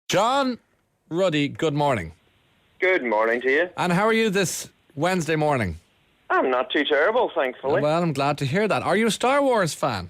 John, Ruddy, good morning. Good morning to you. And how are you this Wednesday morning? I'm not too terrible, thankfully. Well, I'm glad to hear that. Are you a Star Wars fan?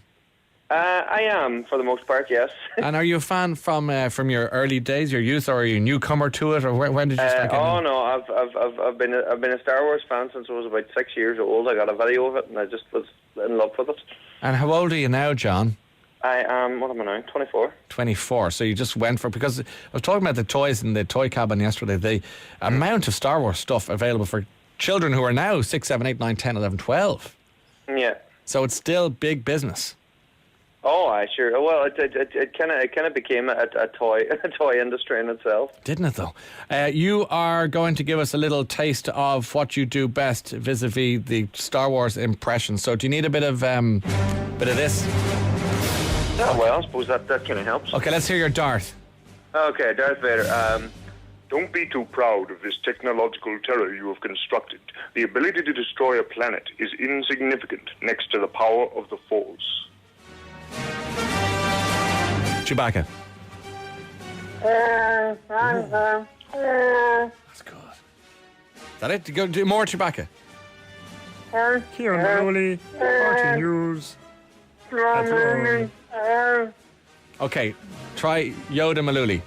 I am, for the most part, yes. And are you a fan from your early days, your youth, or are you a newcomer to it, or when did you start getting in? No, I've been a Star Wars fan since I was about 6 years old. I got a video of it, and I just was in love with it. And how old are you now, John? I am, what am I now, 24? 24. So you just went for, because I was talking about the toys in the toy cabin yesterday, the amount of Star Wars stuff available for children who are now 6, 7, 8, 9, 10, 11, 12. Yeah. So it's still big business. Oh, I sure. Well, it kind of became a toy industry in itself. Didn't it though? You are going to give us a little taste of what you do best vis-a-vis the Star Wars impression. So do you need a bit of this? Oh, well, I suppose that kind of helps. Okay, let's hear your Darth. Okay, Darth Vader. Don't be too proud of this technological terror you have constructed. The ability to destroy a planet is insignificant next to the power of the Force. Chewbacca. That's good. Is that it? Go do more Chewbacca. Kieran Maloney, RT News. Okay, try Yoda Maluli.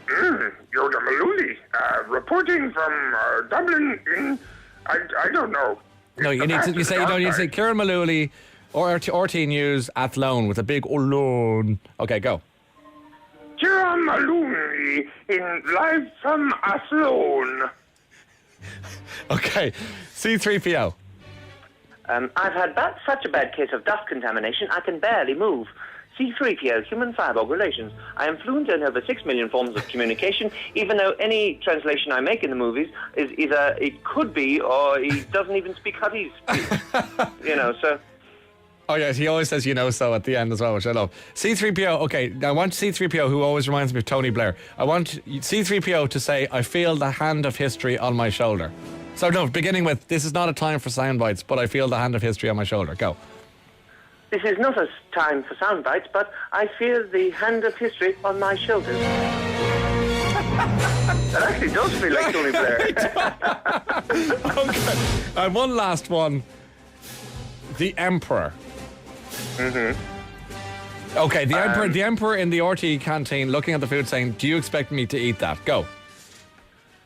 Yoda Maluli, reporting from Dublin in, I don't know. No, you need to. You need to say Kieran Maluli or RT News Athlone with a big Olone. Okay, go. Kieran Maluli in live from Athlone. Okay, C-3PO. I've had such a bad case of dust contamination, I can barely move. C-3PO, human cyborg relations. I am fluent in over 6 million forms of communication, even though any translation I make in the movies is either it could be or he doesn't even speak Huddy's speech. So... Oh, yes, he always says, so at the end as well, which I love. C-3PO, okay, I want C-3PO, who always reminds me of Tony Blair. I want C-3PO to say, I feel the hand of history on my shoulder. So, no, beginning with, this is not a time for sound bites, but I feel the hand of history on my shoulder. Go. This is not a time for sound bites, but I feel the hand of history on my shoulders. That actually does feel like Tony Blair. Okay. And one last one. The Emperor. Mm-hmm. Okay, the Emperor in the RT canteen looking at the food saying, do you expect me to eat that? Go.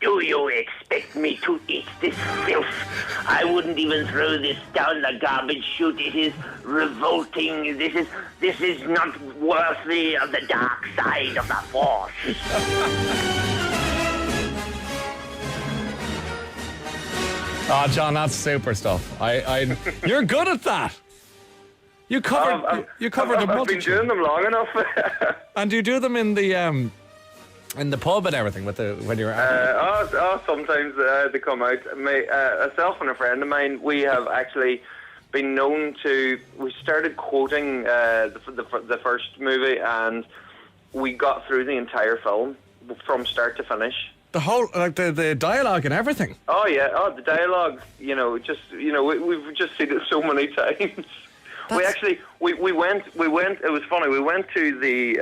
Do you expect me to eat this filth? I wouldn't even throw this down the garbage chute. It is revolting. This is not worthy of the dark side of the Force. Oh, John, that's super stuff. You're good at that. You covered I've a multitude. I've been doing them long enough. And do you do them in the pub and everything when you're out? Sometimes they come out. Myself and a friend of mine, we have actually been known to. We started quoting the first movie, and we got through the entire film from start to finish. The whole, the dialogue and everything. Oh yeah, the dialogue. We've just seen it so many times. We went. It was funny. We went to the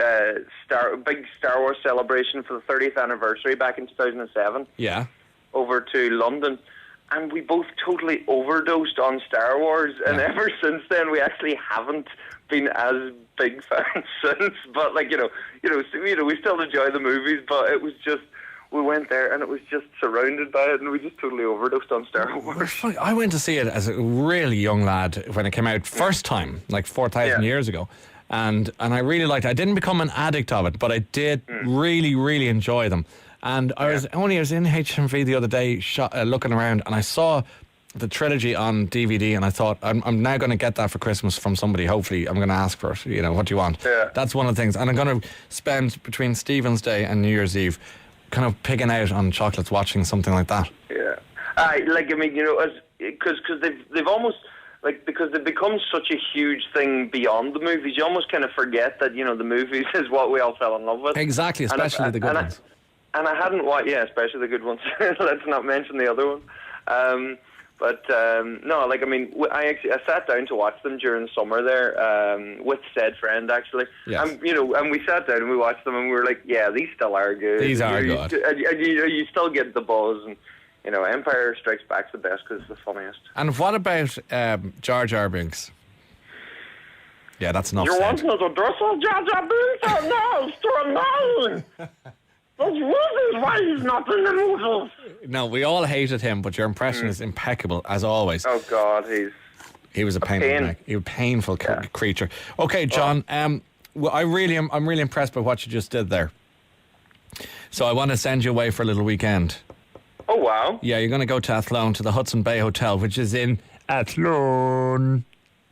big Star Wars celebration for the 30th anniversary back in 2007. Yeah. Over to London, and we both totally overdosed on Star Wars. And ever since then, we actually haven't been as big fans since. But we still enjoy the movies. But it was just. We went there and it was just surrounded by it, and we just totally overdosed on Star Wars. I went to see it as a really young lad when it came out first time, like 4,000 years ago. And I really liked it. I didn't become an addict of it, but I did really, really enjoy them. And I was in HMV the other day looking around, and I saw the trilogy on DVD, and I thought, I'm now going to get that for Christmas from somebody. Hopefully I'm going to ask for it. What do you want? Yeah. That's one of the things. And I'm going to spend between Stephen's Day and New Year's Eve kind of pigging out on chocolates watching something like that. Yeah. Because they've almost, because they've become such a huge thing beyond the movies, you almost kind of forget that, the movies is what we all fell in love with. Exactly, especially the good ones. And I hadn't watched, especially the good ones. Let's not mention the other one. But no, like I mean, I sat down to watch them during summer there with said friend actually. Yes. And we sat down and we watched them and we were like, yeah, these still are good. These are good. And you still get the buzz, and Empire Strikes Back's the best because it's the funniest. And what about Jar Jar Binks? Yeah, that's enough You said. want me to dress up Jar Jar Binks or no? It's too annoying. There's reasons why he's not in the movies. No, we all hated him, but your impression is impeccable as always. Oh God, He was a painful creature. Okay, John. I'm really impressed by what you just did there. So I want to send you away for a little weekend. Oh wow. Yeah, you're going to go to Athlone, to the Hudson Bay Hotel, which is in Athlone.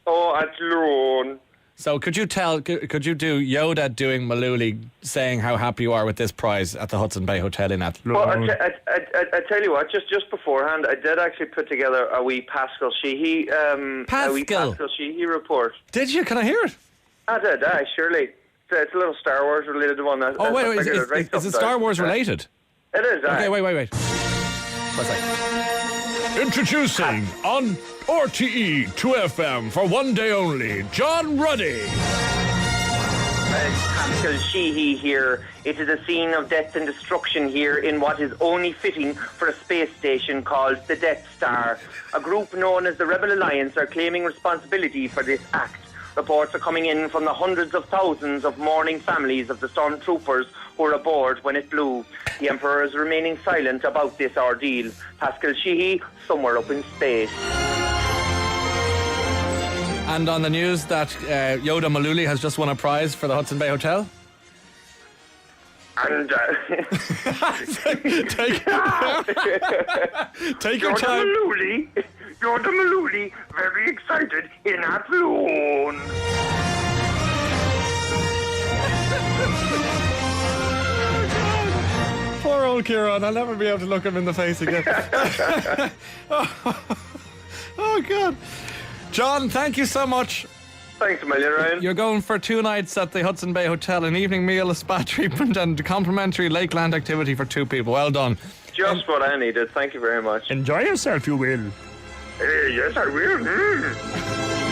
Oh, Athlone. So could you do Yoda doing Malooly, saying how happy you are with this prize at the Hudson Bay Hotel in Athlone? Well, I tell you what, just beforehand, I did actually put together a wee Pascal Sheehy report. Did you? Can I hear it? I did, surely. It's a little Star Wars related one. Wait, is it Star Wars related? It is, Okay, wait. One second. Introducing on RTE 2FM for one day only, John Ruddy. Pascal Sheehy here. It is a scene of death and destruction here in what is only fitting for a space station called the Death Star. A group known as the Rebel Alliance are claiming responsibility for this act. Reports are coming in from the hundreds of thousands of mourning families of the stormtroopers who were aboard when it blew. The Emperor is remaining silent about this ordeal. Pascal Sheehy, somewhere up in space. And on the news that Yoda Malooly has just won a prize for the Hudson Bay Hotel. And take your time. Yoda Malooly, very excited in Athlone. Poor old Kieran, I'll never be able to look him in the face again. Oh God. John, thank you so much. Thanks a million, Ryan. You're going for 2 nights at the Hudson Bay Hotel, an evening meal, a spa treatment and complimentary lakeland activity for 2 people. Well done. Just what I needed. Thank you very much. Enjoy yourself, you will. Yes, I will.